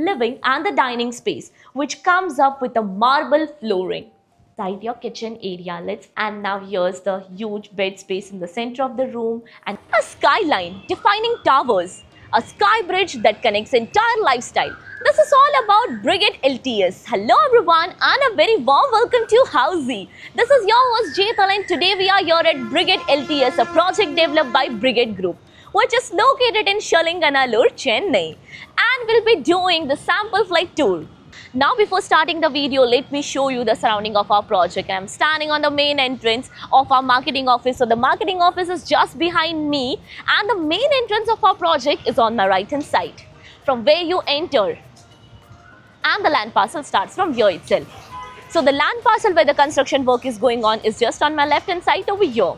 living and the dining space, which comes up with a marble flooring. Inside your kitchen area, and now here's the huge bed space in the center of the room and a skyline defining towers, a sky bridge that connects entire lifestyle. This is all about Brigade LTS. Hello everyone and a very warm welcome to Housey. This is your host Jetal and today we are here at Brigade LTS, a project developed by Brigade Group, which is located in Shalinganallur, Chennai, and we'll be doing the sample flight tour. Now before starting the video, let me show you the surrounding of our project. I'm standing on the main entrance of our marketing office. So the marketing office is just behind me and the main entrance of our project is on my right hand side, from where you enter, and the land parcel starts from here itself. So the land parcel where the construction work is going on is just on my left hand side over here.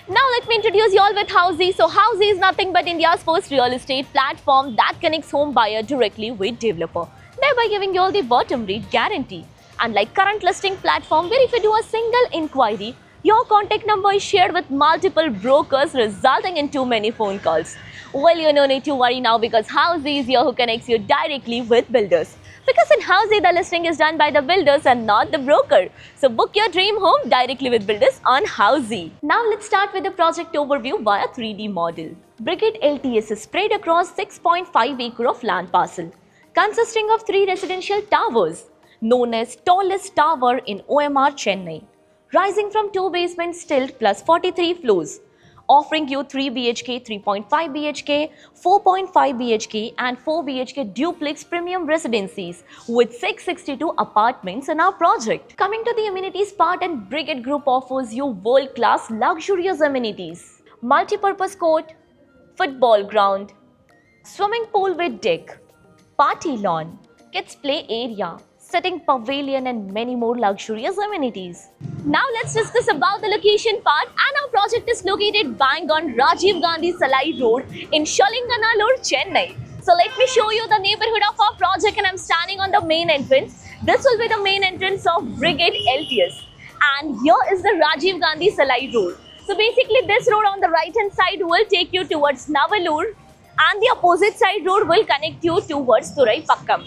Now let me introduce you all with Housey. So Housey is nothing but India's first real estate platform that connects home buyer directly with developer, thereby giving you all the bottom rate guarantee. Unlike current listing platform where if you do a single inquiry, your contact number is shared with multiple brokers resulting in too many phone calls. Well, you no need to worry now because Housey is here who connects you directly with builders. Because in Housey, the listing is done by the builders and not the broker. So book your dream home directly with builders on Housey. Now let's start with the project overview via 3D model. Brigade LTS is spread across 6.5 acre of land parcel, consisting of 3 residential towers, known as tallest tower in OMR Chennai, rising from 2 basement stilt plus 43 floors, offering you 3 BHK, 3.5 BHK, 4.5 BHK and 4 BHK duplex premium residencies with 662 apartments in our project. Coming to the amenities part, and Brigade Group offers you world-class luxurious amenities. Multi-purpose court, football ground, swimming pool with deck, party lawn, kids play area, sitting pavilion and many more luxurious amenities. Now let's discuss about the location part, and our project is located bang on Rajiv Gandhi Salai Road in Shalinganallur, Chennai. So let me show you the neighborhood of our project, and I'm standing on the main entrance. This will be the main entrance of Brigade LTS, and here is the Rajiv Gandhi Salai Road. So basically this road on the right hand side will take you towards Navalur and the opposite side road will connect you towards Turai Pakkam.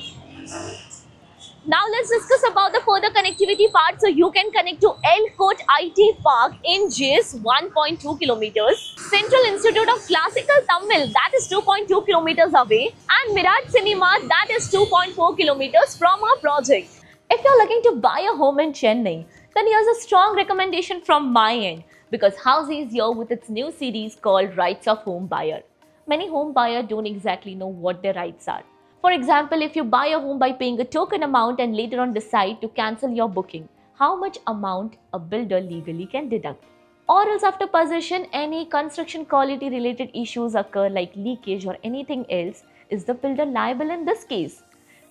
Now let's discuss about the further connectivity part. So you can connect to Elcote IT Park in just 1.2 kilometers, Central Institute of Classical Tamil that is 2.2 kilometers away, and Miraj Cinema that is 2.4 kilometers from our project. If you're looking to buy a home in Chennai, then here's a strong recommendation from my end because Housey is here with its new series called Rights of Home Buyer. Many home buyers don't exactly know what their rights are. For example, if you buy a home by paying a token amount and later on decide to cancel your booking, how much amount a builder legally can deduct? Or else after possession, any construction quality related issues occur like leakage or anything else, is the builder liable in this case?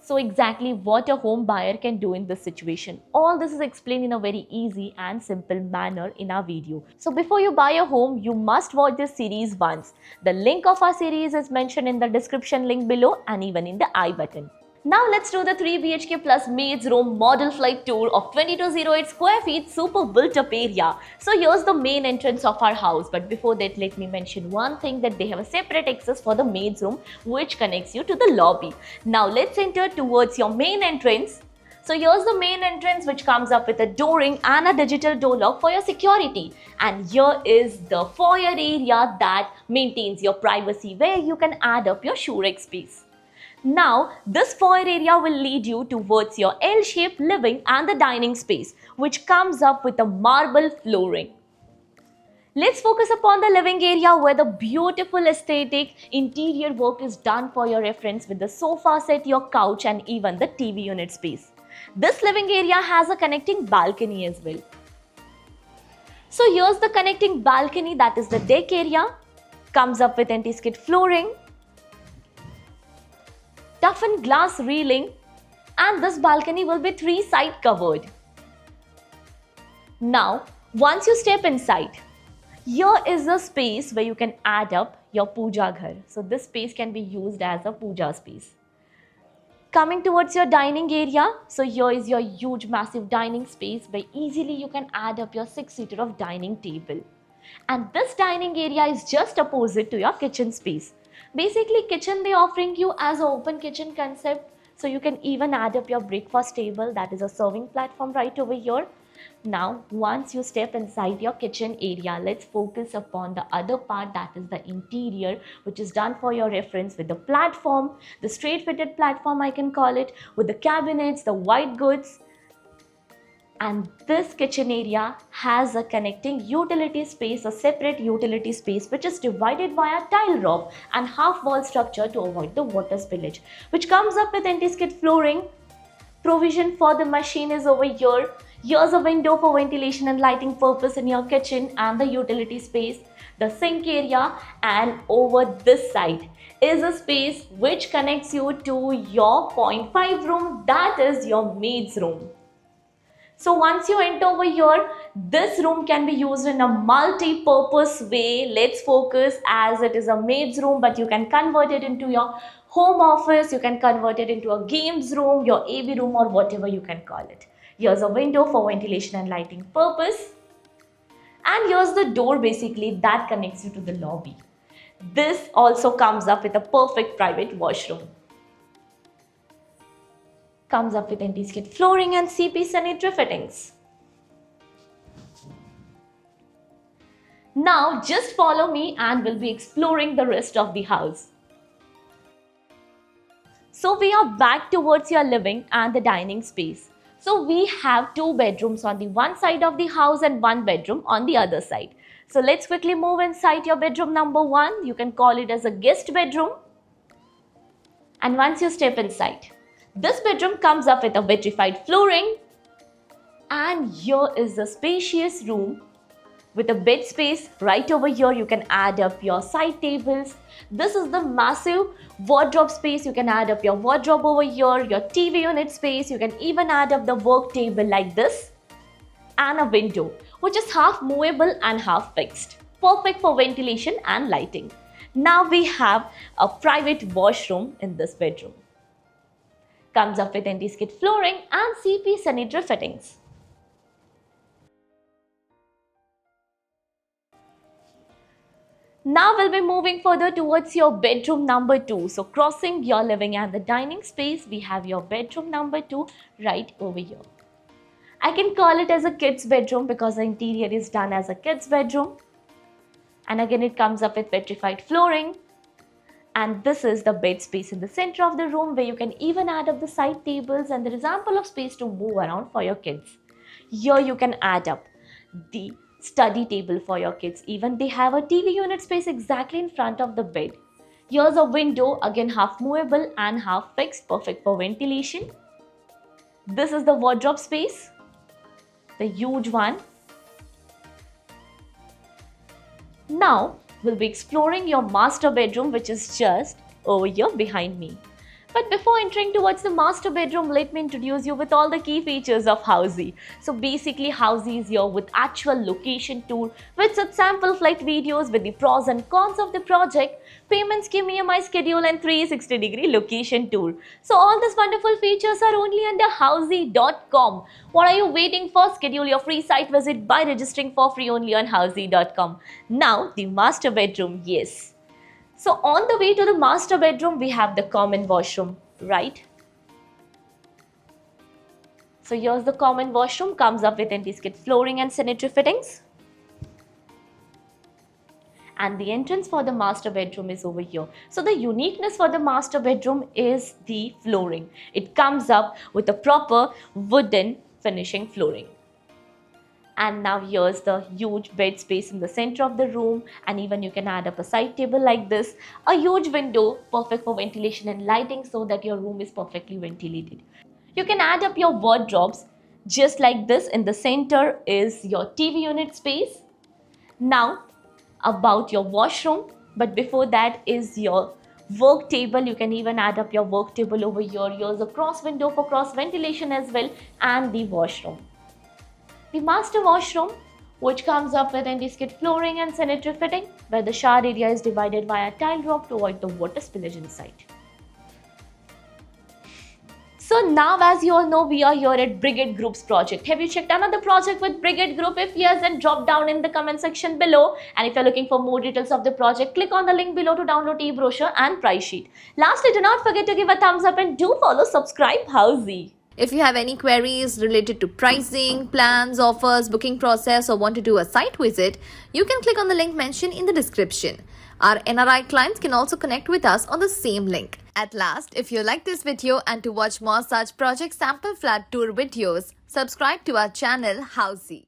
So exactly what a home buyer can do in this situation. All this is explained in a very easy and simple manner in our video. So before you buy a home, you must watch this series once. The link of our series is mentioned in the description link below and even in the I button. Now let's do the 3 BHK plus maids room model flight tour of 2208 square feet super built up area. So here's the main entrance of our house, but before that let me mention one thing, that they have a separate access for the maids room which connects you to the lobby. Now let's enter towards your main entrance. So here's the main entrance which comes up with a door ring and a digital door lock for your security. And here is the foyer area that maintains your privacy where you can add up your shoe rack space. Now, this foyer area will lead you towards your L-shaped living and the dining space, which comes up with a marble flooring. Let's focus upon the living area where the beautiful aesthetic interior work is done for your reference with the sofa set, your couch and even the TV unit space. This living area has a connecting balcony as well. So here's the connecting balcony, that is the deck area, comes up with anti-skid flooring, toughened glass railing, and this balcony will be 3 side covered. Now, once you step inside, here is a space where you can add up your puja ghar. So this space can be used as a puja space. Coming towards your dining area, so here is your huge massive dining space where easily you can add up your 6-seater of dining table. And this dining area is just opposite to your kitchen space. Basically, kitchen they offering you as an open kitchen concept. So you can even add up your breakfast table, that is a serving platform right over here. Now, once you step inside your kitchen area, let's focus upon the other part, that is the interior, which is done for your reference with the platform, the straight fitted platform I can call it, with the cabinets, the white goods. And this kitchen area has a connecting utility space, a separate utility space, which is divided via tile rope and half wall structure to avoid the water spillage, which comes up with anti-skid flooring. Provision for the machine is over here. Here's a window for ventilation and lighting purpose in your kitchen and the utility space, the sink area, and over this side is a space which connects you to your 0.5 room, that is your maid's room. So once you enter over here, this room can be used in a multi-purpose way. Let's focus as it is a maid's room, but you can convert it into your home office, you can convert it into a games room, your AV room, or whatever you can call it. Here's a window for ventilation and lighting purpose. And here's the door basically that connects you to the lobby. This also comes up with a perfect private washroom. Comes up with anti-skid flooring and CP sanitary fittings. Now just follow me and we'll be exploring the rest of the house. So we are back towards your living and the dining space. So we have 2 bedrooms on the one side of the house and 1 bedroom on the other side. So let's quickly move inside your bedroom number 1. You can call it as a guest bedroom. And once you step inside, this bedroom comes up with a vitrified flooring, and here is the spacious room with a bed space. Right over here you can add up your side tables. This is the massive wardrobe space. You can add up your wardrobe over here, your TV unit space. You can even add up the work table like this, and a window which is half movable and half fixed. Perfect for ventilation and lighting. Now we have a private washroom in this bedroom. Comes up with anti-skid flooring and CP sanitary fittings. Now we'll be moving further towards your bedroom number 2. So crossing your living and the dining space, we have your bedroom number 2 right over here. I can call it as a kid's bedroom because the interior is done as a kid's bedroom. And again it comes up with vitrified flooring. And this is the bed space in the center of the room where you can even add up the side tables, and there is ample of space to move around for your kids. Here you can add up the study table for your kids. Even they have a TV unit space exactly in front of the bed. Here's a window, again half movable and half fixed, perfect for ventilation. This is the wardrobe space, the huge one. Now we'll be exploring your master bedroom, which is just over here behind me. But before entering towards the master bedroom, let me introduce you with all the key features of Housey. So basically Housey is here with actual location tour, with such sample flight videos with the pros and cons of the project, payment scheme, EMI schedule, and 360-degree location tour. So all these wonderful features are only under Housey.com. What are you waiting for? Schedule your free site visit by registering for free only on Housey.com. Now the master bedroom, yes. So on the way to the master bedroom, we have the common washroom, right? So here's the common washroom, comes up with anti-skid flooring and sanitary fittings. And the entrance for the master bedroom is over here. So the uniqueness for the master bedroom is the flooring. It comes up with a proper wooden finishing flooring. And now here's the huge bed space in the center of the room, and even you can add up a side table like this. A huge window, perfect for ventilation and lighting so that your room is perfectly ventilated. You can add up your wardrobes just like this. In the center is your TV unit space. Now about your washroom, but before that is your work table. You can even add up your work table over here. Here's a cross window for cross ventilation as well, and the washroom. The master washroom, which comes up with anti-skid flooring and sanitary fitting, where the shower area is divided via tile rope to avoid the water spillage inside. So So now, as you all know, we are here at Brigade Group's project. Have you checked another project with Brigade Group? If yes, then drop down in the comment section below. And if you're looking for more details of the project, click on the link below to download e-brochure and price sheet. Lastly, do not forget to give a thumbs up and do follow subscribe Housey. If you have any queries related to pricing, plans, offers, booking process, or want to do a site visit, you can click on the link mentioned in the description. Our NRI clients can also connect with us on the same link. At last, if you like this video and to watch more such project sample flat tour videos, subscribe to our channel Housey.